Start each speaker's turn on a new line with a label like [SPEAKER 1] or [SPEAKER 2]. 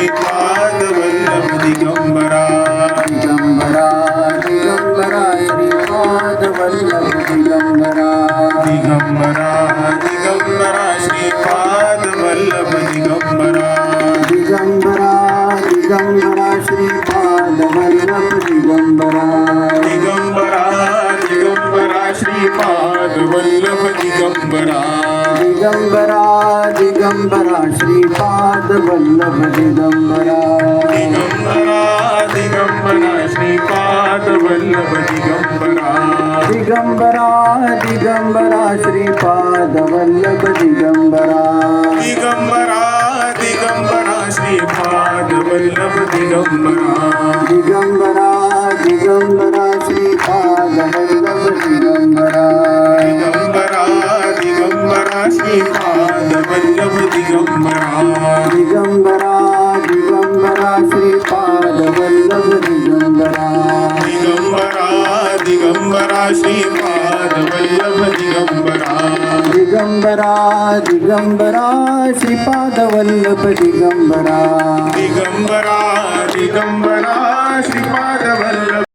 [SPEAKER 1] Shripad Vallabh Digambara
[SPEAKER 2] Digambara Digambara Shripad Vallabh Digambara
[SPEAKER 1] Digambara Digambara Shripad Vallabh Digambara
[SPEAKER 2] Digambara Digambara Shripad Vallabh Digambara
[SPEAKER 1] Digambara Digambara Shripad Vallabh Digambara
[SPEAKER 2] Digambara Digambara Shripad Vallabh Digambara
[SPEAKER 1] Digambara Digambara Shripad Vallabh Digambara
[SPEAKER 2] Digambara Digambara Shripad Vallabh Digambara
[SPEAKER 1] Digambara Digambara Shripad Vallabh Digambara
[SPEAKER 2] Digambara Digambara Shripad Vallabh Digambara
[SPEAKER 1] Digambara Digambara Shripad Vallabh Digambara
[SPEAKER 2] Digambara Digambara Shripad Vallabh Digambara
[SPEAKER 1] Digambara Digambara Shripad Vallabh Digambara
[SPEAKER 2] Digambara Digambara Shripad Vallabh Digambara
[SPEAKER 1] Digambara Digambara Shripad Vallabh